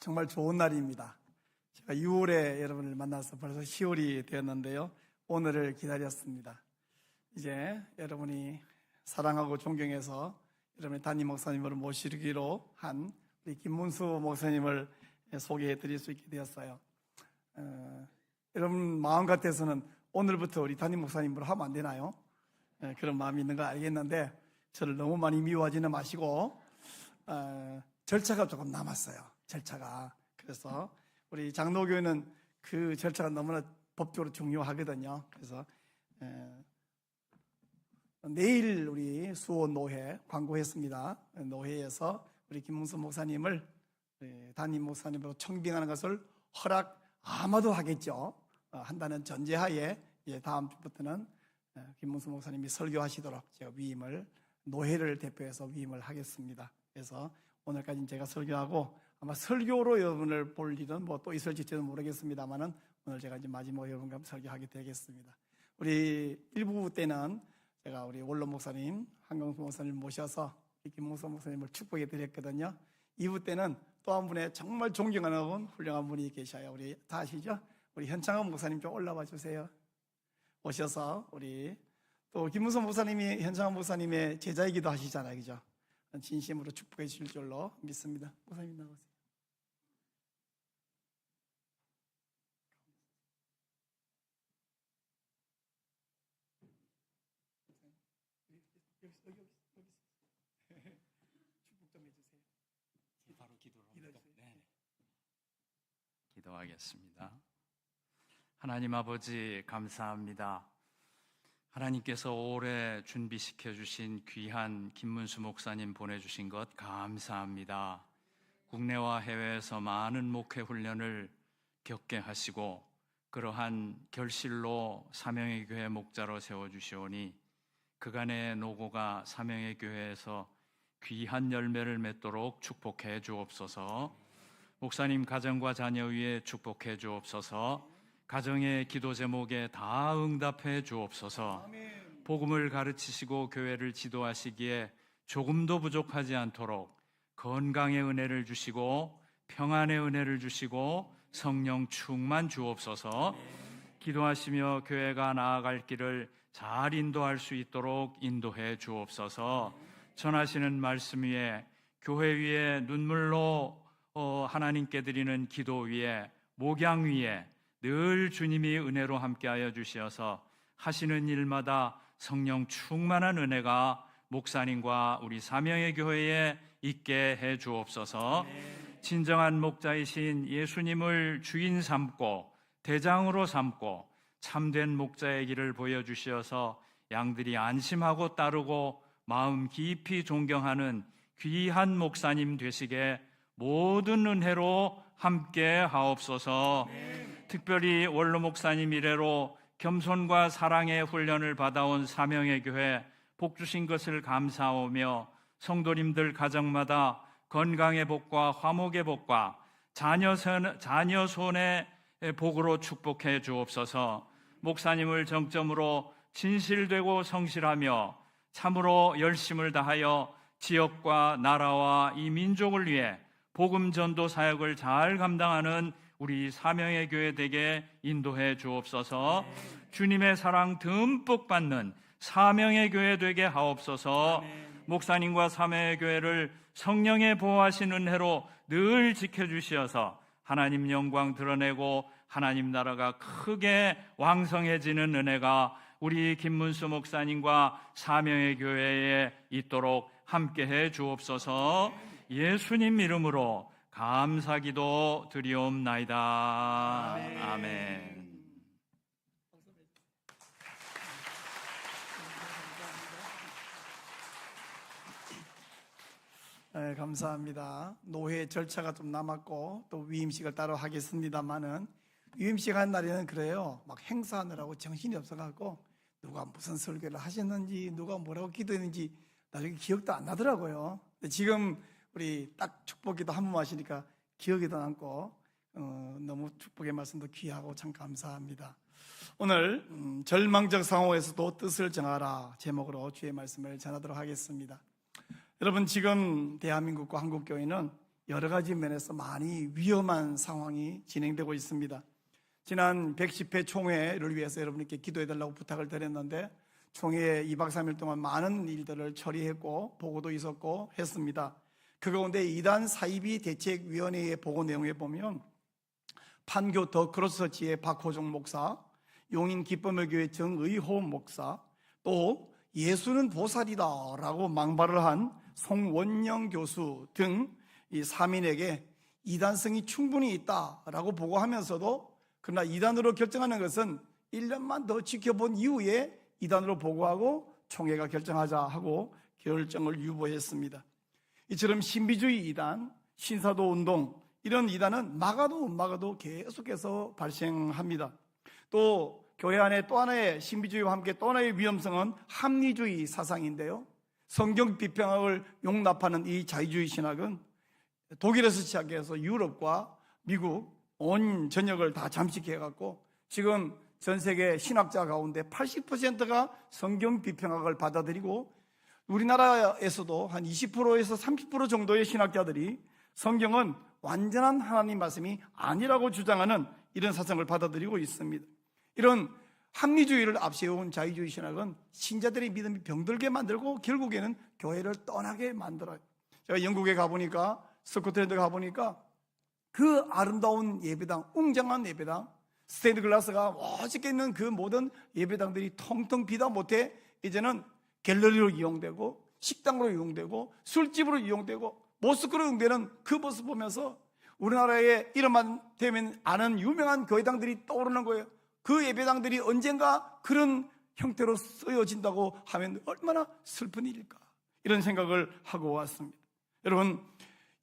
정말 좋은 날입니다. 제가 6월에 여러분을 만나서 벌써 10월이 되었는데요. 오늘을 기다렸습니다. 이제 여러분이 사랑하고 존경해서 여러분의 담임 목사님으로 모시기로 한 우리 김문수 목사님을 소개해 드릴 수 있게 되었어요. 여러분 마음 같아서는 오늘부터 우리 담임 목사님으로 하면 안 되나요? 그런 마음이 있는 걸 알겠는데 저를 너무 많이 미워하지는 마시고 절차가 조금 남았어요. 절차가. 그래서 우리 장로교회는 그 절차가 너무나 법적으로 중요하거든요. 그래서 내일 우리 수원 노회 광고했습니다. 노회에서 우리 김문수 목사님을 담임 목사님으로 청빙하는 것을 아마도 하겠죠. 한다는 전제하에 다음 주부터는 김문수 목사님이 설교하시도록 제가 노회를 대표해서 위임을 하겠습니다. 그래서 오늘까지는 제가 설교하고 아마 설교로 여러분을 볼 일은 또 있을지 저는 모르겠습니다만은 오늘 제가 이제 마지막으로 여러분과 설교하게 되겠습니다. 우리 1부 때는 제가 우리 원로 목사님, 한경수 목사님 모셔서 김문수 목사님을 축복해 드렸거든요. 2부 때는 또 한 분의 정말 존경하는 훌륭한 분이 계셔요. 우리 다 아시죠? 우리 현창원 목사님 좀 올라와 주세요. 오셔서 우리 또 김문수 목사님이 현창원 목사님의 제자이기도 하시잖아요, 그죠? 진심으로 축복해 주실 줄로 믿습니다. 목사님 나오세요. 축복 좀 해주세요. 바로 기도로 합니다. 네. 기도하겠습니다. 하나님 아버지 감사합니다. 하나님께서 오래 준비시켜 주신 귀한 김문수 목사님 보내주신 것 감사합니다. 국내와 해외에서 많은 목회 훈련을 겪게 하시고 그러한 결실로 사명의 교회 목자로 세워주시오니 그간의 노고가 사명의 교회에서 귀한 열매를 맺도록 축복해 주옵소서. 목사님 가정과 자녀 위에 축복해 주옵소서. 가정의 기도 제목에 다 응답해 주옵소서. 복음을 가르치시고 교회를 지도하시기에 조금도 부족하지 않도록 건강의 은혜를 주시고 평안의 은혜를 주시고 성령 충만 주옵소서. 기도하시며 교회가 나아갈 길을 잘 인도할 수 있도록 인도해 주옵소서. 전하시는 말씀 위에 교회 위에 눈물로 하나님께 드리는 기도 위에 목양 위에 늘 주님이 은혜로 함께하여 주시어서 하시는 일마다 성령 충만한 은혜가 목사님과 우리 사명의 교회에 있게 해 주옵소서. 진정한 목자이신 예수님을 주인 삼고 대장으로 삼고 참된 목자의 길을 보여주시어서 양들이 안심하고 따르고 마음 깊이 존경하는 귀한 목사님 되시게 모든 은혜로 함께 하옵소서. 특별히 원로 목사님 이래로 겸손과 사랑의 훈련을 받아온 사명의 교회 복 주신 것을 감사하며 성도님들 가정마다 건강의 복과 화목의 복과 자녀 손의 복으로 축복해 주옵소서. 목사님을 정점으로 진실되고 성실하며 참으로 열심을 다하여 지역과 나라와 이 민족을 위해 복음 전도 사역을 잘 감당하는 우리 사명의 교회 되게 인도해 주옵소서. 주님의 사랑 듬뿍 받는 사명의 교회 되게 하옵소서. 목사님과 사명의 교회를 성령의 보호하신 은혜로 늘 지켜주시어서 하나님 영광 드러내고 하나님 나라가 크게 왕성해지는 은혜가 우리 김문수 목사님과 사명의 교회에 있도록 함께해 주옵소서. 예수님 이름으로 감사기도 드리옵나이다. 아멘. 네, 감사합니다. 노회 절차가 좀 남았고 또 위임식을 따로 하겠습니다만은 위임식 한 날에는 그래요. 막 행사하느라고 정신이 없어갖고 누가 무슨 설교를 하셨는지 누가 뭐라고 기도했는지 나중에 기억도 안 나더라고요. 근데 지금 우리 딱 축복기도 한 번 하시니까 기억에도 남고 너무 축복의 말씀도 귀하고 참 감사합니다. 오늘 절망적 상황에서도 뜻을 정하라 제목으로 주의 말씀을 전하도록 하겠습니다. 여러분 지금 대한민국과 한국교회는 여러 가지 면에서 많이 위험한 상황이 진행되고 있습니다. 지난 110회 총회를 위해서 여러분께 기도해달라고 부탁을 드렸는데 총회 2박 3일 동안 많은 일들을 처리했고 보고도 있었고 했습니다. 그 가운데 이단 사이비 대책위원회의 보고 내용에 보면 판교 더 크로스처치의 박호종 목사, 용인 기쁨의 교회 정의호 목사, 또 예수는 보살이다 라고 망발을 한 송원영 교수 등 이 3인에게 이단성이 충분히 있다라고 보고하면서도 그러나 이단으로 결정하는 것은 1년만 더 지켜본 이후에 이단으로 보고하고 총회가 결정하자 하고 결정을 유보했습니다. 이처럼 신비주의 이단, 신사도 운동 이런 이단은 막아도 계속해서 발생합니다. 또 교회 안에 또 하나의 신비주의와 함께 또 하나의 위험성은 합리주의 사상인데요. 성경 비평학을 용납하는 이 자유주의 신학은 독일에서 시작해서 유럽과 미국 온 전역을 다 잠식해갖고 지금 전 세계 신학자 가운데 80%가 성경 비평학을 받아들이고 우리나라에서도 한 20%에서 30% 정도의 신학자들이 성경은 완전한 하나님 말씀이 아니라고 주장하는 이런 사상을 받아들이고 있습니다. 이런 합리주의를 앞세운 자유주의 신학은 신자들의 믿음이 병들게 만들고 결국에는 교회를 떠나게 만들어요. 제가 영국에 가보니까 스코틀랜드 가보니까 그 아름다운 예배당, 웅장한 예배당, 스테인드 글라스가 멋있게 있는 그 모든 예배당들이 텅텅 비다 못해 이제는 갤러리로 이용되고 식당으로 이용되고 술집으로 이용되고 모스크로 이용되는 그 모습 보면서 우리나라에 이름만 되면 아는 유명한 교회당들이 떠오르는 거예요. 그 예배당들이 언젠가 그런 형태로 쓰여진다고 하면 얼마나 슬픈 일일까, 이런 생각을 하고 왔습니다. 여러분,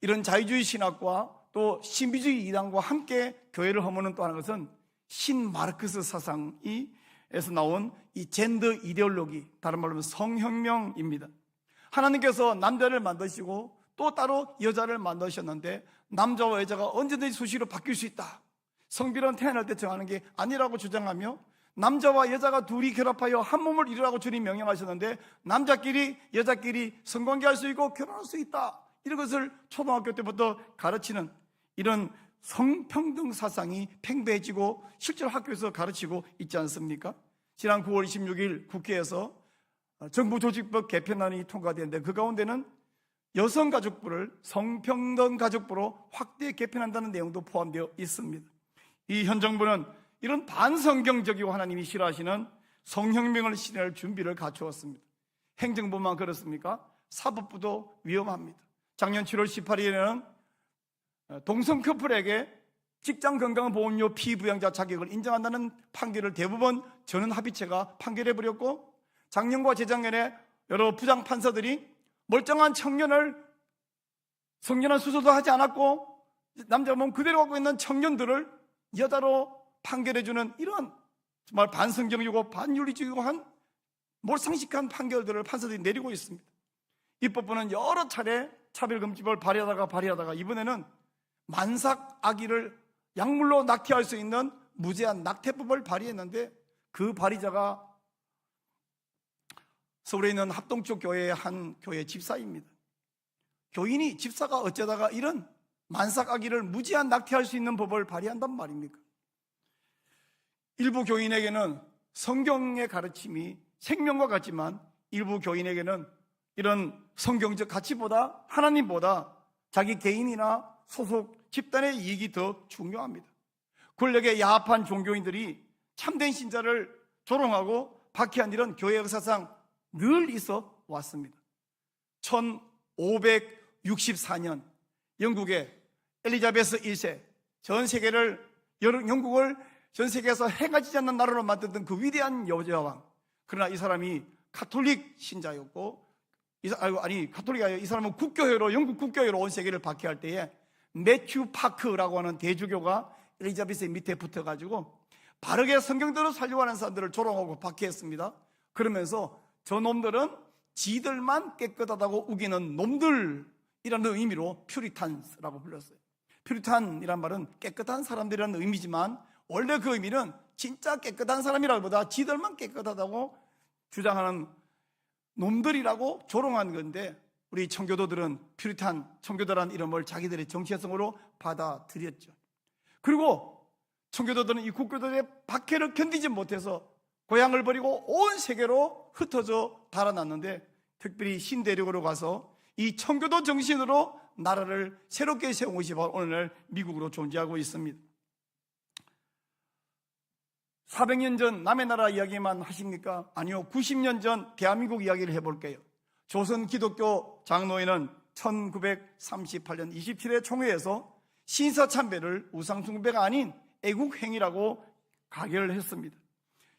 이런 자유주의 신학과 또 신비주의 이단과 함께 교회를 허무는 또 하는 것은 신마르크스 사상에서 나온 이 젠더 이데올로기, 다른 말로 하면 성혁명입니다. 하나님께서 남자를 만드시고 또 따로 여자를 만드셨는데 남자와 여자가 언제든지 수시로 바뀔 수 있다, 성별은 태어날 때 정하는 게 아니라고 주장하며 남자와 여자가 둘이 결합하여 한 몸을 이루라고 주님 명령하셨는데 남자끼리 여자끼리 성관계할 수 있고 결혼할 수 있다, 이런 것을 초등학교 때부터 가르치는 이런 성평등 사상이 팽배해지고 실제로 학교에서 가르치고 있지 않습니까? 지난 9월 26일 국회에서 정부조직법 개편안이 통과되는데 그 가운데는 여성가족부를 성평등가족부로 확대 개편한다는 내용도 포함되어 있습니다. 이 현 정부는 이런 반성경적이고 하나님이 싫어하시는 성혁명을 실현할 준비를 갖추었습니다. 행정부만 그렇습니까? 사법부도 위험합니다. 작년 7월 18일에는 동성 커플에게 직장건강보험료 피부양자 자격을 인정한다는 판결을 대법원 전원합의체가 판결해버렸고, 작년과 재작년에 여러 부장판사들이 멀쩡한 청년을 성년한 수술도 하지 않았고 남자 몸 그대로 갖고 있는 청년들을 여자로 판결해주는 이런 정말 반성경이고 반윤리적이고 한 몰상식한 판결들을 판사들이 내리고 있습니다. 입법부는 여러 차례 차별금지법을 발의하다가 이번에는 만삭 아기를 약물로 낙태할 수 있는 무제한 낙태법을 발의했는데 그 발의자가 서울에 있는 합동쪽 교회의 한 교회 집사입니다. 교인이, 집사가 어쩌다가 이런 만삭 아기를 무제한 낙태할 수 있는 법을 발의한단 말입니까? 일부 교인에게는 성경의 가르침이 생명과 같지만 일부 교인에게는 이런 성경적 가치보다 하나님보다 자기 개인이나 소속 집단의 이익이 더 중요합니다. 권력에 야합한 종교인들이 참된 신자를 조롱하고 박해한 일은 교회 역사상 늘 있어 왔습니다. 1564년 영국의 엘리자베스 1세, 영국을 전 세계에서 해가 지지 않는 나라로 만들던 그 위대한 여자왕, 그러나 이 사람이 가톨릭 신자였고, 가톨릭이 아니라 이 사람은 영국 국교회로 온 세계를 박해할 때에 매튜 파크라고 하는 대주교가 엘리자베스의 밑에 붙어가지고 바르게 성경대로 살려고 하는 사람들을 조롱하고 박해했습니다. 그러면서 저 놈들은 지들만 깨끗하다고 우기는 놈들이라는 의미로 퓨리탄스라고 불렀어요. 퓨리탄이란 말은 깨끗한 사람들이라는 의미지만 원래 그 의미는 진짜 깨끗한 사람이라기보다 지들만 깨끗하다고 주장하는 놈들이라고 조롱한 건데, 우리 청교도들은 퓨리탄 청교도라는 이름을 자기들의 정체성으로 받아들였죠. 그리고 청교도들은 이 국교도의 박해를 견디지 못해서 고향을 버리고 온 세계로 흩어져 달아났는데, 특별히 신대륙으로 가서 이 청교도 정신으로 나라를 새롭게 세운 것이 바로 오늘날 미국으로 존재하고 있습니다. 400년 전 남의 나라 이야기만 하십니까? 아니요, 90년 전 대한민국 이야기를 해볼게요. 조선 기독교 장로회는 1938년 27회 총회에서 신사참배를 우상숭배가 아닌 애국행위라고 가결을 했습니다.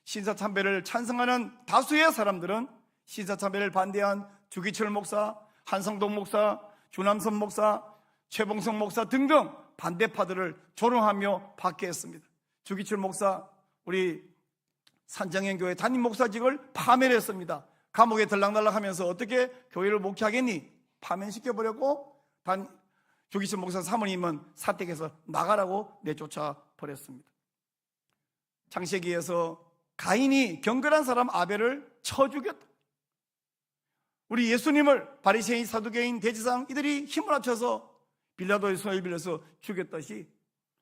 신사참배를 찬성하는 다수의 사람들은 신사참배를 반대한 주기철 목사, 한성동 목사, 주남선 목사, 최봉성 목사 등등 반대파들을 조롱하며 박해했습니다. 주기철 목사, 우리 산정행교회 담임 목사직을 파면했습니다. 감옥에 들락날락하면서 어떻게 교회를 목회하겠니? 파면시켜버렸고, 주기철 목사 사모님은 사택에서 나가라고 내쫓아 버렸습니다. 창세기에서 가인이 경건한 사람 아벨을 쳐 죽였다. 우리 예수님을 바리새인, 사두개인, 대제사장 이들이 힘을 합쳐서 빌라도의 손을 빌려서 죽였듯이,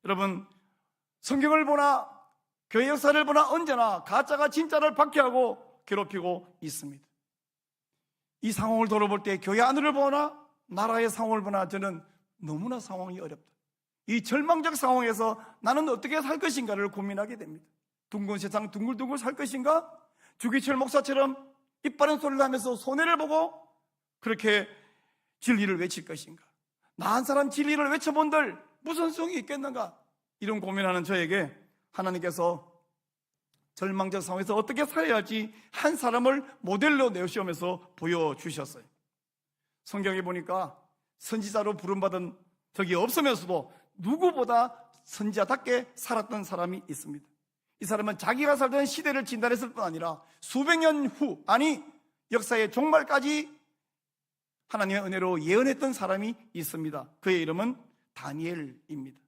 여러분 성경을 보나 교회 역사를 보나 언제나 가짜가 진짜를 박해하고 괴롭히고 있습니다. 이 상황을 돌아볼 때 교회 안을 보나 나라의 상황을 보나 저는 너무나 상황이 어렵다. 이 절망적 상황에서 나는 어떻게 살 것인가를 고민하게 됩니다. 둥근 세상 둥글둥글 살 것인가? 주기철 목사처럼 입바른 소리를 하면서 손해를 보고 그렇게 진리를 외칠 것인가? 나 한 사람 진리를 외쳐본들 무슨 소용이 있겠는가? 이런 고민하는 저에게 하나님께서 절망적 상황에서 어떻게 살아야 할지 한 사람을 모델로 내시오면서 보여주셨어요. 성경에 보니까 선지자로 부름받은 적이 없으면서도 누구보다 선지자답게 살았던 사람이 있습니다. 이 사람은 자기가 살던 시대를 진단했을 뿐 아니라 수백 년 후, 아니 역사의 종말까지 하나님의 은혜로 예언했던 사람이 있습니다. 그의 이름은 다니엘입니다.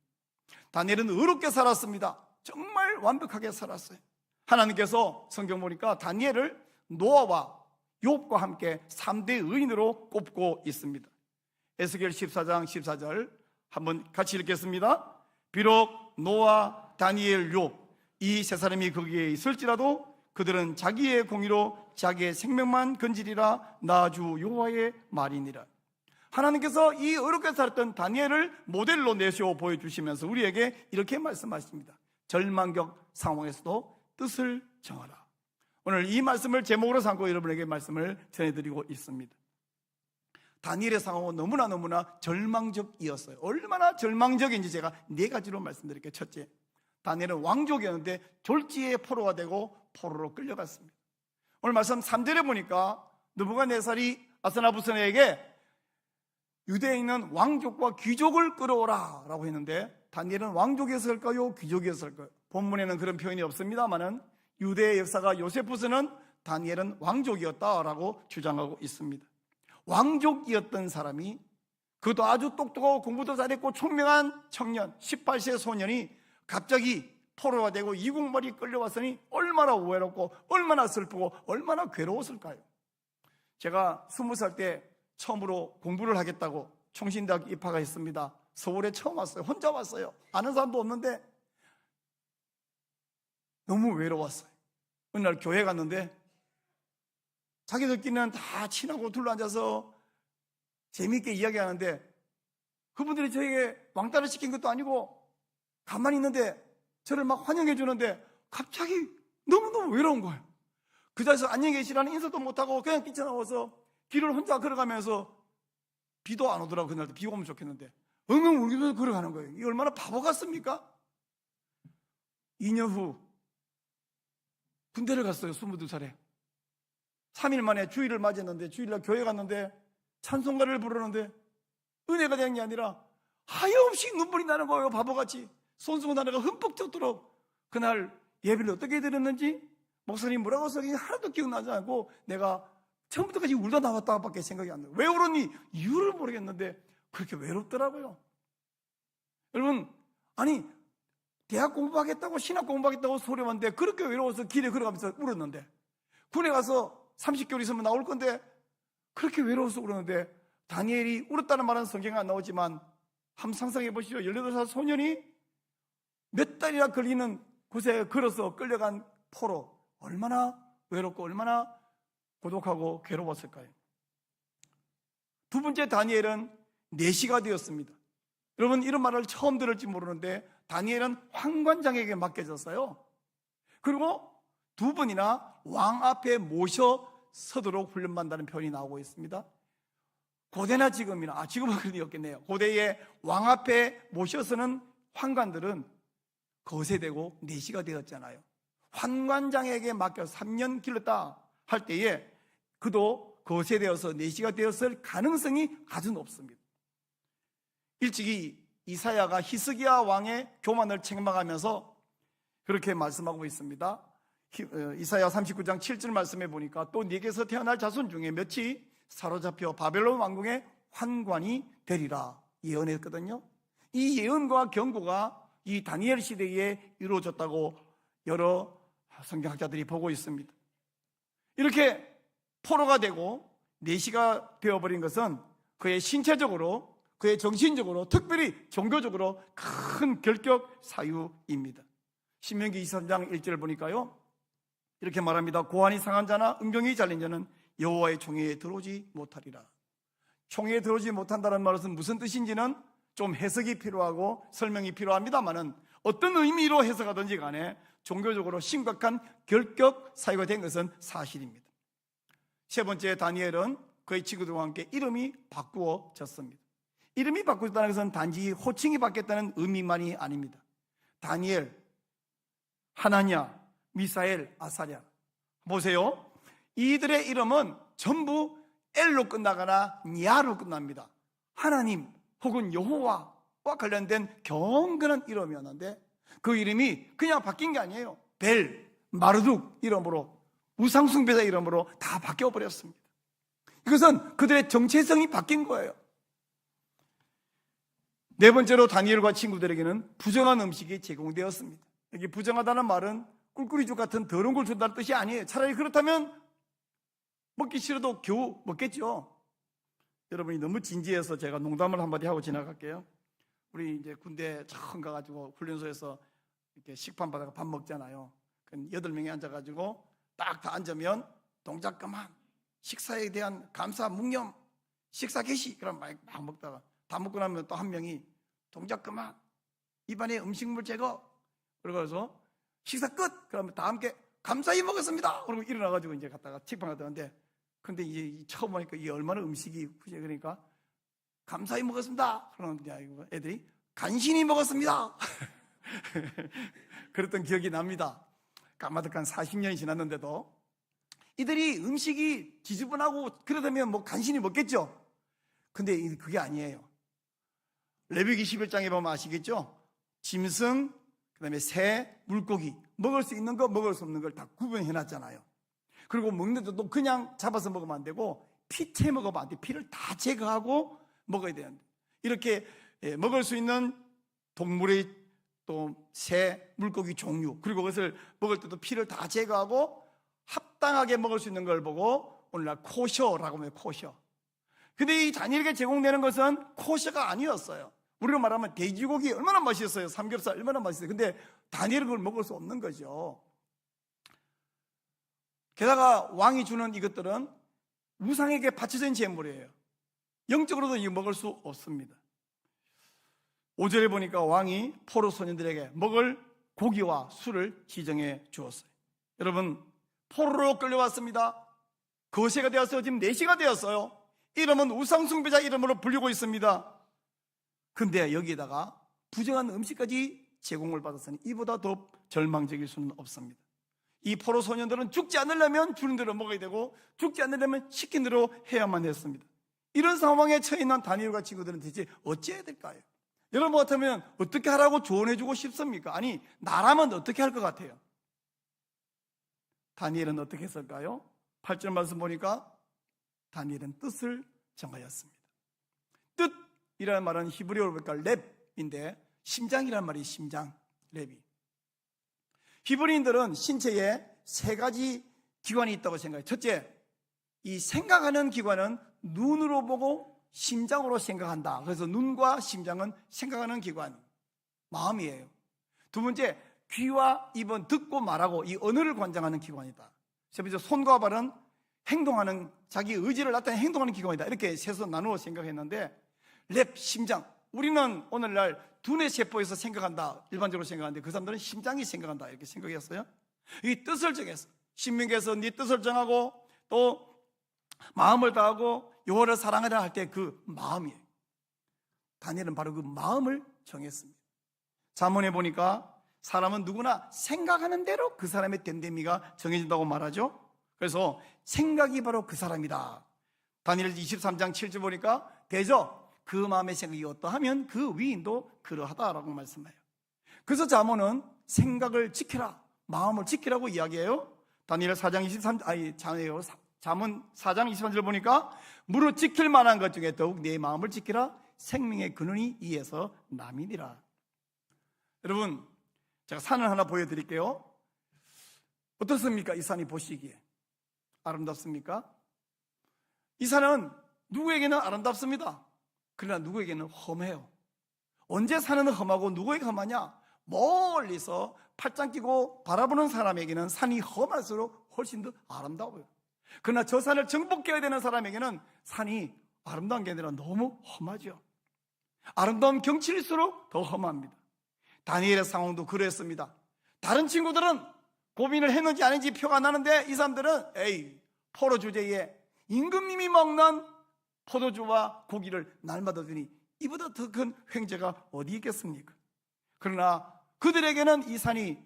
다니엘은 의롭게 살았습니다. 정말 완벽하게 살았어요. 하나님께서 성경 보니까 다니엘을 노아와 욥과 함께 3대 의인으로 꼽고 있습니다. 에스겔 14장 14절 한번 같이 읽겠습니다. 비록 노아, 다니엘, 욥 이 세 사람이 거기에 있을지라도 그들은 자기의 공의로 자기의 생명만 건지리라. 나주 여호와의 말이니라. 하나님께서 이 어렵게 살았던 다니엘을 모델로 내세워 보여주시면서 우리에게 이렇게 말씀하십니다. 절망적 상황에서도 뜻을 정하라. 오늘 이 말씀을 제목으로 삼고 여러분에게 말씀을 전해드리고 있습니다. 다니엘의 상황은 너무나 절망적이었어요. 얼마나 절망적인지 제가 4가지로 말씀드릴게요. 첫째, 다니엘은 왕족이었는데 졸지에 포로가 되고 포로로 끌려갔습니다. 오늘 말씀 3절에 보니까 느부갓네살이 아스나부스에게 유대에 있는 왕족과 귀족을 끌어오라 라고 했는데, 다니엘은 왕족이었을까요? 귀족이었을까요? 본문에는 그런 표현이 없습니다만은 유대의 역사가 요세푸스는 다니엘은 왕족이었다라고 주장하고 있습니다. 왕족이었던 사람이, 그것도 아주 똑똑하고 공부도 잘했고 총명한 청년, 18세 소년이 갑자기 포로가 되고 이국말이 끌려왔으니 얼마나 외롭고 얼마나 슬프고 얼마나 괴로웠을까요? 제가 20살 때 처음으로 공부를 하겠다고 총신대학 입학했습니다. 서울에 처음 왔어요. 혼자 왔어요. 아는 사람도 없는데 너무 외로웠어요. 어느 날 교회 갔는데 자기들끼리는 다 친하고 둘러앉아서 재미있게 이야기하는데, 그분들이 저에게 왕따를 시킨 것도 아니고 가만히 있는데 저를 막 환영해 주는데 갑자기 너무너무 외로운 거예요. 그 자리에서 안녕히 계시라는 인사도 못하고 그냥 뛰쳐나와서 길을 혼자 걸어가면서, 비도 안 오더라고. 그날도 비 오면 좋겠는데 엉엉 울면서 걸어가는 거예요. 이 얼마나 바보 같습니까? 2년 후 군대를 갔어요. 22살에 3일 만에 주일을 맞았는데, 주일날 교회 갔는데 찬송가를 부르는데 은혜가 된 게 아니라 하염없이 눈물이 나는 거예요. 바보같이 손수건 하나가 흠뻑 젖도록. 그날 예배를 어떻게 드렸는지 목사님 뭐라고 했는지 하나도 기억나지 않고 내가 처음부터까지 울다 나왔다밖에 생각이 안 나요. 왜 울었니? 이유를 모르겠는데 그렇게 외롭더라고요. 여러분, 아니 대학 공부하겠다고 신학 공부하겠다고 소리 왔는데 그렇게 외로워서 길에 걸어가면서 울었는데, 군에 가서 30개월 있으면 나올 건데 그렇게 외로워서 울었는데 다니엘이 울었다는 말은 성경에 안 나오지만 한번 상상해 보시죠. 18살 소년이 몇 달이나 걸리는 곳에 걸어서 끌려간 포로, 얼마나 외롭고 얼마나 고독하고 괴로웠을까요? 두 번째, 다니엘은 내시가 되었습니다. 여러분, 이런 말을 처음 들을지 모르는데 다니엘은 환관장에게 맡겨졌어요. 그리고 두 번이나 왕 앞에 모셔 서도록 훈련받는다는 표현이 나오고 있습니다. 고대나 지금이나, 지금은 그런 일이 없겠네요. 고대에 왕 앞에 모셔서는 환관들은 거세되고 내시가 되었잖아요. 환관장에게 맡겨 3년 길렀다 할 때에 그도 거세되어서 내시가 되었을 가능성이 아주 높습니다. 일찍이 이사야가 히스기야 왕의 교만을 책망하면서 그렇게 말씀하고 있습니다. 이사야 39장 7절 말씀에 보니까 또 네게서 태어날 자손 중에 몇이 사로잡혀 바벨론 왕궁의 환관이 되리라 예언했거든요. 이 예언과 경고가 이 다니엘 시대에 이루어졌다고 여러 성경학자들이 보고 있습니다. 이렇게 포로가 되고 내시가 되어버린 것은 그의 신체적으로, 그의 정신적으로, 특별히 종교적으로 큰 결격 사유입니다. 신명기 23장 1절을 보니까요, 이렇게 말합니다. 고환이 상한 자나 음경이 잘린 자는 여호와의 총회에 들어오지 못하리라. 총회에 들어오지 못한다는 말은 무슨 뜻인지는 좀 해석이 필요하고 설명이 필요합니다만은 어떤 의미로 해석하든지 간에 종교적으로 심각한 결격 사유가 된 것은 사실입니다. 세 번째, 다니엘은 그의 친구들과 함께 이름이 바꾸어졌습니다. 이름이 바꾸어졌다는 것은 단지 호칭이 바뀌었다는 의미만이 아닙니다. 다니엘, 하나냐, 미사엘, 아사랴. 보세요. 이들의 이름은 전부 엘로 끝나거나 냐로 끝납니다. 하나님 혹은 여호와와 관련된 경건한 이름이었는데 그 이름이 그냥 바뀐 게 아니에요. 벨, 마르둑 이름으로, 우상숭배자 이름으로 다 바뀌어버렸습니다. 이것은 그들의 정체성이 바뀐 거예요. 네 번째로, 다니엘과 친구들에게는 부정한 음식이 제공되었습니다. 여기 부정하다는 말은 꿀꿀이죽 같은 더러운 걸 준다는 뜻이 아니에요. 차라리 그렇다면 먹기 싫어도 겨우 먹겠죠. 여러분이 너무 진지해서 제가 농담을 한마디 하고 지나갈게요. 우리 이제 군대 처음 가가지고 훈련소에서 이렇게 식판 받아가 밥 먹잖아요. 8명이 앉아가지고 딱 다 앉으면 동작 그만, 식사에 대한 감사, 묵념, 식사 개시, 그럼 막 먹다가 다 먹고 나면 또 한 명이 동작 그만, 입안에 음식물 제거, 그러고서 식사 끝, 그러면 다 함께 감사히 먹었습니다. 그러고 일어나가지고 이제 갔다가 식판 갔다 왔는데, 근데 이제 처음 보니까 이게 얼마나 음식이 그제 그러니까 감사히 먹었습니다. 그러는데 애들이 간신히 먹었습니다. 그랬던 기억이 납니다. 까마득한 40년이 지났는데도 이들이 음식이 지저분하고 그러다면 뭐 간신히 먹겠죠. 근데 그게 아니에요. 레위기 11장에 보면 아시겠죠? 짐승, 그다음에 새, 물고기, 먹을 수 있는 거, 먹을 수 없는 걸 다 구분해 놨잖아요. 그리고 먹는데도 그냥 잡아서 먹으면 안 되고 피채 먹으면 안 돼. 피를 다 제거하고 먹어야 되는데, 이렇게 먹을 수 있는 동물의 또 새, 물고기 종류, 그리고 그것을 먹을 때도 피를 다 제거하고 합당하게 먹을 수 있는 걸 보고 오늘날 코셔라고 해요. 코셔. 근데 이 다니엘에게 제공되는 것은 코셔가 아니었어요. 우리로 말하면 돼지고기 얼마나 맛있었어요. 삼겹살 얼마나 맛있어요. 근데 다니엘은 그걸 먹을 수 없는 거죠. 게다가 왕이 주는 이것들은 우상에게 바쳐진 제물이에요. 영적으로도 이거 먹을 수 없습니다. 5절에 보니까 왕이 포로 소년들에게 먹을 고기와 술을 지정해 주었어요. 여러분, 포로로 끌려왔습니다. 거세가 되었어요. 지금 내시가 되었어요. 이름은 우상숭배자 이름으로 불리고 있습니다. 근데 여기에다가 부정한 음식까지 제공을 받았으니 이보다 더 절망적일 수는 없습니다. 이 포로 소년들은 죽지 않으려면 주는 대로 먹어야 되고 죽지 않으려면 시킨 대로 해야만 했습니다. 이런 상황에 처해 있는 다니엘과 친구들은 대체 어찌해야 될까요? 여러분 같으면 어떻게 하라고 조언해주고 싶습니까? 아니, 나라면 어떻게 할 것 같아요? 다니엘은 어떻게 했을까요? 8절 말씀 보니까 다니엘은 뜻을 정하였습니다. 뜻이라는 말은 히브리어로 보니까 랩인데 심장이라는 말이 심장, 랩이. 히브리인들은 신체에 3가지 기관이 있다고 생각해요. 첫째, 이 생각하는 기관은 눈으로 보고 심장으로 생각한다. 그래서 눈과 심장은 생각하는 기관, 마음이에요. 두 번째, 귀와 입은 듣고 말하고 이 언어를 관장하는 기관이다. 세 번째, 손과 발은 행동하는, 자기 의지를 나타내는 행동하는 기관이다. 이렇게 세서 나누어 생각했는데, 랩, 심장. 우리는 오늘날 두뇌 세포에서 생각한다, 일반적으로 생각하는데 그 사람들은 심장이 생각한다 이렇게 생각했어요. 이 뜻을 정했어. 신명기에서 네 뜻을 정하고 또 마음을 다하고 여호와를 사랑하라 할 때 그 마음이에요. 다니엘은 바로 그 마음을 정했습니다. 잠언에 보니까 사람은 누구나 생각하는 대로 그 사람의 됨됨이가 정해진다고 말하죠. 그래서 생각이 바로 그 사람이다. 다니엘 23장 7절 보니까 대저 그 마음의 생각이 어떠하면 그 위인도 그러하다라고 말씀해요. 그래서 잠언은 생각을 지키라, 마음을 지키라고 이야기해요. 다니엘 4장 23절, 잠언 4장 23절 보니까 무릇 지킬 만한 것 중에 더욱 내 마음을 지키라, 생명의 근원이 이에서 남이니라. 여러분, 제가 산을 하나 보여드릴게요. 어떻습니까? 이 산이 보시기에 아름답습니까? 이 산은 누구에게는 아름답습니다. 그러나 누구에게는 험해요. 언제 산은 험하고 누구에게 험하냐? 멀리서 팔짱 끼고 바라보는 사람에게는 산이 험할수록 훨씬 더 아름다워요. 그러나 저 산을 정복해야 되는 사람에게는 산이 아름다운 게 아니라 너무 험하죠. 아름다운 경치일수록 더 험합니다. 다니엘의 상황도 그랬습니다. 다른 친구들은 고민을 했는지 아닌지 표가 나는데 이 사람들은 포로 주제에 임금님이 먹는 포도주와 고기를 날마다 주니 이보다 더 큰 횡재가 어디 있겠습니까? 그러나 그들에게는 이 산이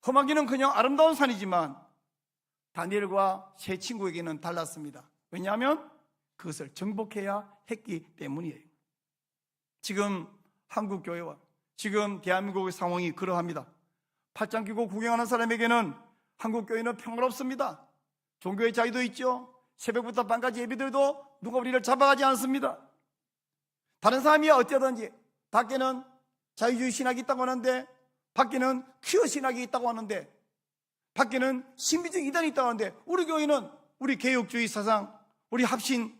험하기는커녕 아름다운 산이지만 다니엘과 세 친구에게는 달랐습니다. 왜냐하면 그것을 정복해야 했기 때문이에요. 지금 한국 교회와 지금 대한민국의 상황이 그러합니다. 팔짱 끼고 구경하는 사람에게는 한국 교회는 평화롭습니다. 종교의 자유도 있죠. 새벽부터 밤까지 예배들도 누가 우리를 잡아가지 않습니다. 다른 사람이 어쩌든지 밖에는 자유주의 신학이 있다고 하는데, 밖에는 퀴어 신학이 있다고 하는데, 밖에는 신비적 이단이 있다고 하는데, 우리 교회는 우리 개혁주의 사상, 우리 합신,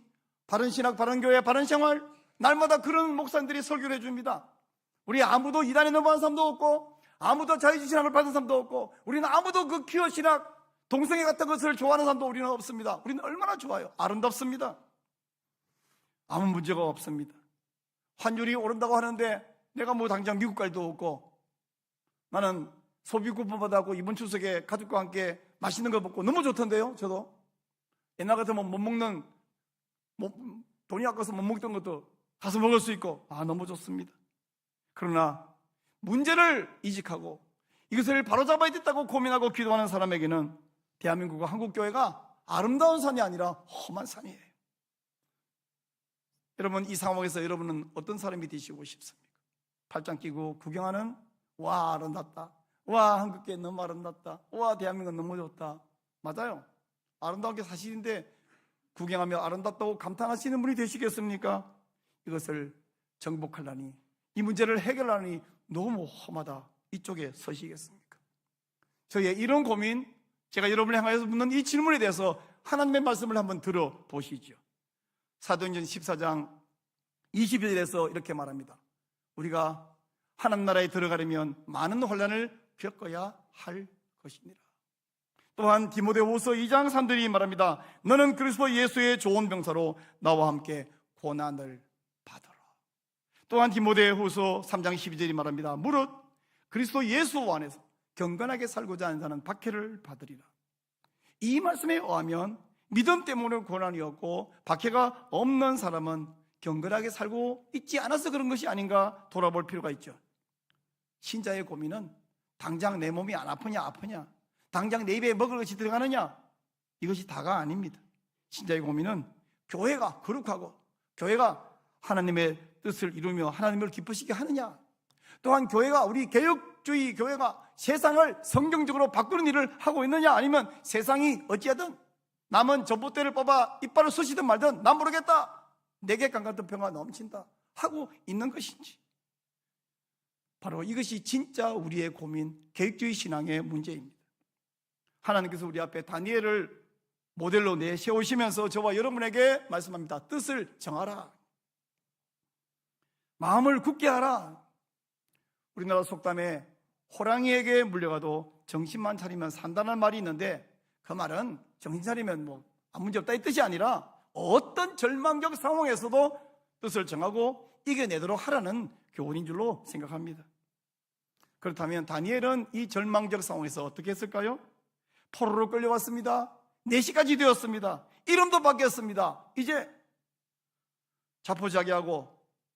바른신학, 바른교회, 바른생활, 날마다 그런 목사님들이 설교를 해줍니다. 우리 아무도 이단에 넘어간 사람도 없고, 아무도 자유주의 신학을 받은 사람도 없고, 우리는 아무도 그 퀴어 신학, 동성애 같은 것을 좋아하는 사람도 우리는 없습니다. 우리는 얼마나 좋아요. 아름답습니다. 아무 문제가 없습니다. 환율이 오른다고 하는데 내가 뭐 당장 미국 갈 데도 없고, 나는 소비 쿠폰 받아고 이번 추석에 가족과 함께 맛있는 거 먹고 너무 좋던데요. 저도 옛날 같으면 못 먹는, 돈이 아까워서 못 먹던 것도 가서 먹을 수 있고, 너무 좋습니다. 그러나 문제를 이직하고 이것을 바로잡아야 됐다고 고민하고 기도하는 사람에게는 대한민국과 한국교회가 아름다운 산이 아니라 험한 산이에요. 여러분, 이 상황에서 여러분은 어떤 사람이 되시고 싶습니까? 팔짱 끼고 구경하는, 와 아름답다, 와 한국교회 너무 아름답다, 와 대한민국 너무 좋다. 맞아요, 아름다운 게 사실인데 구경하며 아름답다고 감탄하시는 분이 되시겠습니까? 이것을 정복하려니, 이 문제를 해결하려니 너무 험하다, 이쪽에 서시겠습니까? 저의 이런 고민, 제가 여러분을 향하여서 묻는 이 질문에 대해서 하나님의 말씀을 한번 들어보시죠. 사도행전 14장 20절에서 이렇게 말합니다. 우리가 하나님 나라에 들어가려면 많은 혼란을 겪어야 할 것이니라. 또한 디모데후서 2장 3절이 말합니다. 너는 그리스도 예수의 좋은 병사로 나와 함께 고난을 받아라. 또한 디모데후서 3장 12절이 말합니다. 무릇 그리스도 예수 안에서 경건하게 살고자 하는 자는 박해를 받으리라. 이 말씀에 의하면 믿음 때문에 고난이 없고 박해가 없는 사람은 경건하게 살고 있지 않아서 그런 것이 아닌가 돌아볼 필요가 있죠. 신자의 고민은 당장 내 몸이 안 아프냐, 당장 내 입에 먹을 것이 들어가느냐, 이것이 다가 아닙니다. 신자의 고민은 교회가 거룩하고 교회가 하나님의 뜻을 이루며 하나님을 기쁘시게 하느냐, 또한 교회가, 우리 개혁주의 교회가 세상을 성경적으로 바꾸는 일을 하고 있느냐, 아니면 세상이 어찌하든 남은 전봇대를 뽑아 이빨을 쑤시든 말든 난 모르겠다, 내게 강 같은 평화 넘친다 하고 있는 것인지. 바로 이것이 진짜 우리의 고민, 개혁주의 신앙의 문제입니다. 하나님께서 우리 앞에 다니엘을 모델로 내세우시면서 저와 여러분에게 말씀합니다. 뜻을 정하라. 마음을 굳게 하라. 우리나라 속담에 호랑이에게 물려가도 정신만 차리면 산다는 말이 있는데, 그 말은 정신 차리면 뭐 아무 문제 없다 이 뜻이 아니라 어떤 절망적 상황에서도 뜻을 정하고 이겨내도록 하라는 교훈인 줄로 생각합니다. 그렇다면 다니엘은 이 절망적 상황에서 어떻게 했을까요? 포로로 끌려왔습니다. 4시까지 되었습니다. 이름도 바뀌었습니다. 이제 자포자기하고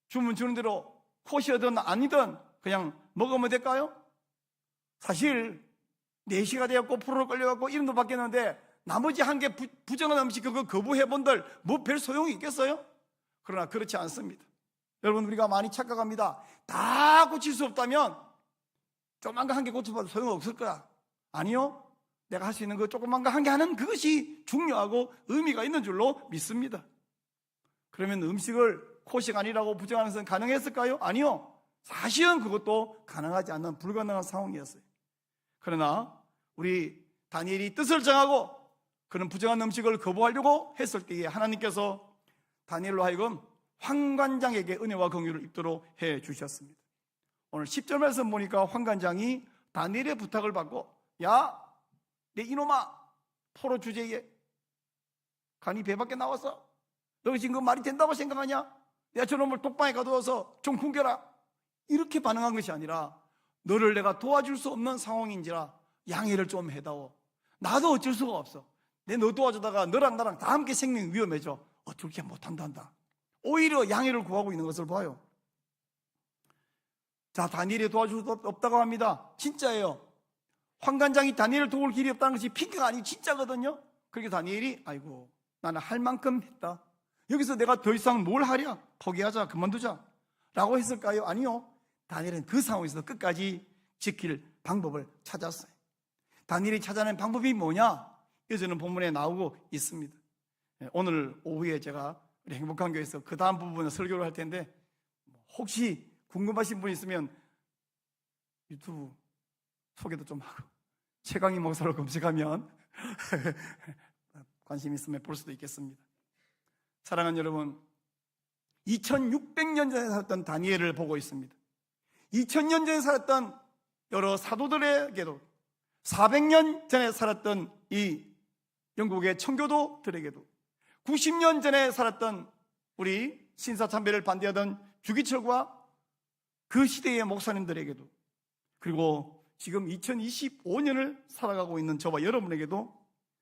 주문 주는 대로 콧이든 아니든 그냥 먹으면 될까요? 사실 4시가 되었고 포로로 끌려갔고 이름도 바뀌었는데 나머지 한 개 부정한 음식 그거 거부해본들 뭐 별 소용이 있겠어요? 그러나 그렇지 않습니다. 여러분, 우리가 많이 착각합니다. 다 고칠 수 없다면 조그만 거 한 개 고쳐봐도 소용없을 거야. 아니요, 내가 할 수 있는 거 조그만 거 한 개 하는 그것이 중요하고 의미가 있는 줄로 믿습니다. 그러면 음식을 코시간이라고 부정하는 것은 가능했을까요? 아니요, 사실은 그것도 가능하지 않는 불가능한 상황이었어요. 그러나 우리 다니엘이 뜻을 정하고 그런 부정한 음식을 거부하려고 했을 때에 하나님께서 다니엘로 하여금 환관장에게 은혜와 긍휼을 입도록 해 주셨습니다. 오늘 10절 말씀 보니까 환관장이 다니엘의 부탁을 받고, 야, 내 이놈아, 포로 주제에 간이 배 밖에 나왔어. 너 지금 그 말이 된다고 생각하냐? 내가 저놈을 독방에 가두어서 좀 굶겨라. 이렇게 반응한 것이 아니라, 너를 내가 도와줄 수 없는 상황인지라 양해를 좀 해다오. 나도 어쩔 수가 없어. 내 너 도와주다가 너랑 나랑 다 함께 생명이 위험해져. 어떻게 못한단다. 오히려 양해를 구하고 있는 것을 봐요. 자, 다니엘이 도와줄 수 없다고 합니다. 진짜예요. 환관장이 다니엘을 도울 길이 없다는 것이 핑계가 아니고 진짜거든요. 그렇게 다니엘이 아이고, 나는 할 만큼 했다. 여기서 내가 더 이상 뭘 하랴? 포기하자, 그만두자 라고 했을까요? 아니요. 다니엘은 그 상황에서 끝까지 지킬 방법을 찾았어요. 다니엘이 찾아낸 방법이 뭐냐? 이어지는 본문에 나오고 있습니다. 오늘 오후에 제가 우리 행복한 교회에서 그 다음 부분을 설교를 할 텐데, 혹시 궁금하신 분 있으면 유튜브 소개도 좀 하고 최강희 목사로 검색하면 관심 있으면 볼 수도 있겠습니다. 사랑하는 여러분, 2600년 전에 살았던 다니엘을 보고 있습니다. 2000년 전에 살았던 여러 사도들에게도, 400년 전에 살았던 이 영국의 청교도들에게도, 90년 전에 살았던 우리 신사참배를 반대하던 주기철과 그 시대의 목사님들에게도, 그리고 지금 2025년을 살아가고 있는 저와 여러분에게도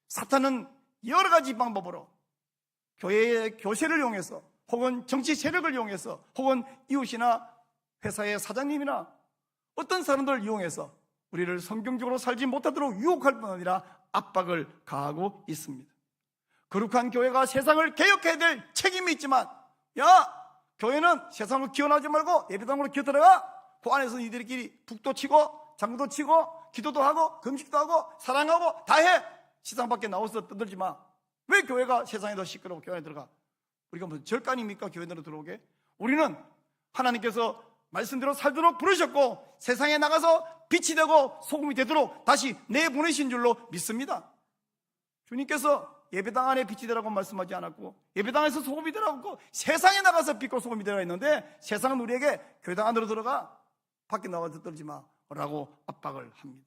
사탄은 여러 가지 방법으로 교회의 교세를 이용해서, 혹은 정치 세력을 이용해서, 혹은 이웃이나 회사의 사장님이나 어떤 사람들을 이용해서 우리를 성경적으로 살지 못하도록 유혹할 뿐 아니라 압박을 가하고 있습니다. 거룩한 교회가 세상을 개혁해야 될 책임이 있지만, 야, 교회는 세상으로 기원하지 말고 예배당으로 기어들어가. 그 안에서 이들끼리 북도 치고 장구도 치고 기도도 하고 금식도 하고 사랑하고 다 해. 세상 밖에 나와서 떠들지 마. 왜 교회가 세상에 더 시끄러워 교회 안에 들어가? 우리가 무슨 절간입니까? 교회 안으로 들어오게? 우리는 하나님께서 말씀대로 살도록 부르셨고, 세상에 나가서 빛이 되고 소금이 되도록 다시 내보내신 줄로 믿습니다. 주님께서 예배당 안에 빛이 되라고 말씀하지 않았고, 예배당에서 소금이 되라고 세상에 나가서 빛과 소금이 되라 했는데, 세상은 우리에게 교회당 안으로 들어가, 밖에 나가서 떨지 마라고 압박을 합니다.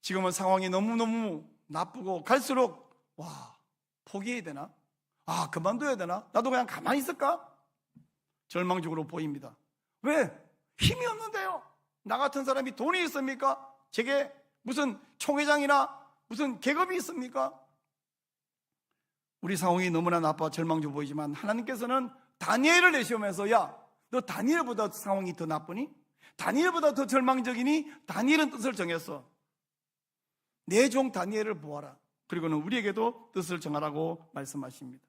지금은 상황이 너무너무 나쁘고 갈수록 포기해야 되나? 그만둬야 되나? 나도 그냥 가만히 있을까? 절망적으로 보입니다. 왜? 힘이 없는데요. 나 같은 사람이 돈이 있습니까? 제게 무슨 총회장이나 무슨 계급이 있습니까? 우리 상황이 너무나 나빠 절망적으로 보이지만, 하나님께서는 다니엘을 내시오면서, 야, 너 다니엘보다 상황이 더 나쁘니? 다니엘보다 더 절망적이니? 다니엘은 뜻을 정했어. 내 종 다니엘을 보아라. 그리고는 우리에게도 뜻을 정하라고 말씀하십니다.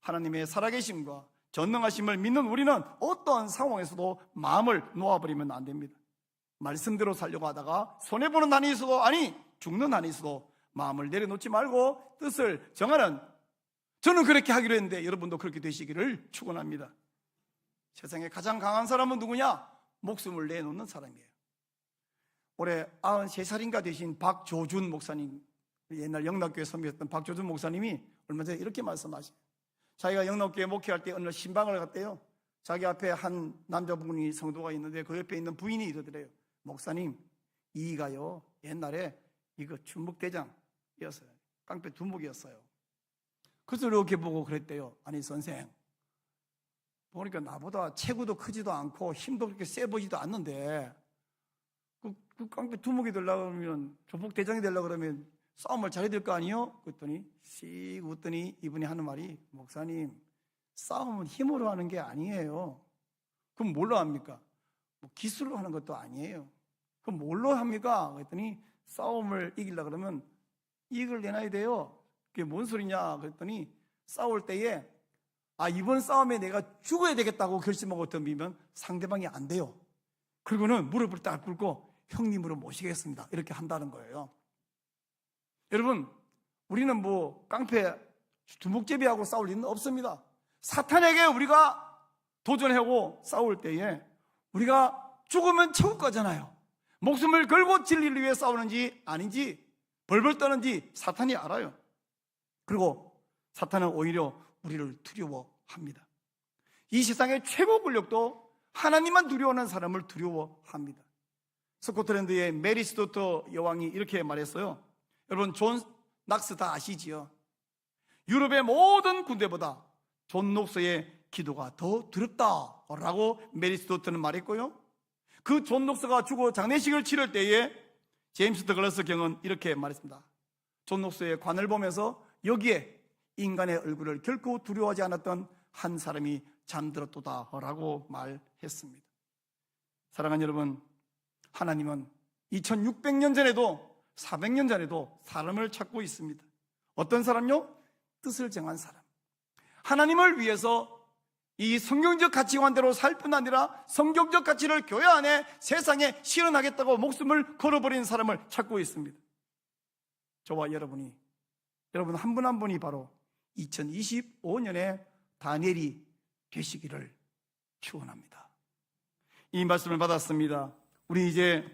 하나님의 살아계심과 전능하심을 믿는 우리는 어떠한 상황에서도 마음을 놓아버리면 안 됩니다. 말씀대로 살려고 하다가 손해보는 한이 있어도, 아니 죽는 한이 있어도 마음을 내려놓지 말고 뜻을 정하는, 저는 그렇게 하기로 했는데 여러분도 그렇게 되시기를 축원합니다. 세상에 가장 강한 사람은 누구냐? 목숨을 내놓는 사람이에요. 올해 93살인가 되신 박조준 목사님, 옛날 영락교회 섬겼던 박조준 목사님이 얼마 전에 이렇게 말씀하셔요. 자기가 영락교회 목회할 때 어느 날 신방을 갔대요. 자기 앞에 한 남자분이 성도가 있는데 그 옆에 있는 부인이 이러더래요. 목사님, 이가요 옛날에 이거 충북대장이었어요. 깡패 두목이었어요. 그래서 이렇게 보고 그랬대요. 아니 선생, 보니까 나보다 체구도 크지도 않고 힘도 그렇게 세 보이지도 않는데 그 깡패 두목이 되려고 그러면, 조폭대장이 되려고 그러면 싸움을 잘해야 될 거 아니요? 그랬더니 씩 웃더니 이분이 하는 말이, 목사님, 싸움은 힘으로 하는 게 아니에요. 그럼 뭘로 합니까? 뭐 기술로 하는 것도 아니에요. 그럼 뭘로 합니까? 그랬더니 싸움을 이기려고 그러면 이익을 내놔야 돼요. 그게 뭔 소리냐? 그랬더니 싸울 때에 이번 싸움에 내가 죽어야 되겠다고 결심하고 덤비면 상대방이 안 돼요. 그리고는 무릎을 딱 꿇고 형님으로 모시겠습니다, 이렇게 한다는 거예요. 여러분, 우리는 뭐 깡패 두목제비하고 싸울 일은 없습니다. 사탄에게 우리가 도전하고 싸울 때에 우리가 죽으면 천국 가잖아요. 목숨을 걸고 진리를 위해 싸우는지 아닌지, 벌벌 떠는지 사탄이 알아요. 그리고 사탄은 오히려 우리를 두려워합니다. 이 세상의 최고 권력도 하나님만 두려워하는 사람을 두려워합니다. 스코틀랜드의 메리 스토터 여왕이 이렇게 말했어요. 여러분, 존 낙스 다 아시지요? 유럽의 모든 군대보다 존 녹스의 기도가 더 두렵다라고 메리 스토터는 말했고요. 그 존 녹스가 죽어 장례식을 치를 때에 제임스 더글라스 경은 이렇게 말했습니다. 존 녹스의 관을 보면서 여기에 인간의 얼굴을 결코 두려워하지 않았던 한 사람이 잠들었도다라고 말했습니다. 사랑하는 여러분, 하나님은 2600년 전에도 400년 전에도 사람을 찾고 있습니다. 어떤 사람요? 뜻을 정한 사람. 하나님을 위해서 이 성경적 가치관대로 살 뿐 아니라 성경적 가치를 교회 안에 세상에 실현하겠다고 목숨을 걸어버린 사람을 찾고 있습니다. 저와 여러분 한 분 한 분이 바로 2025년에 다니엘이 되시기를 축원합니다. 이 말씀을 받았습니다. 우리 이제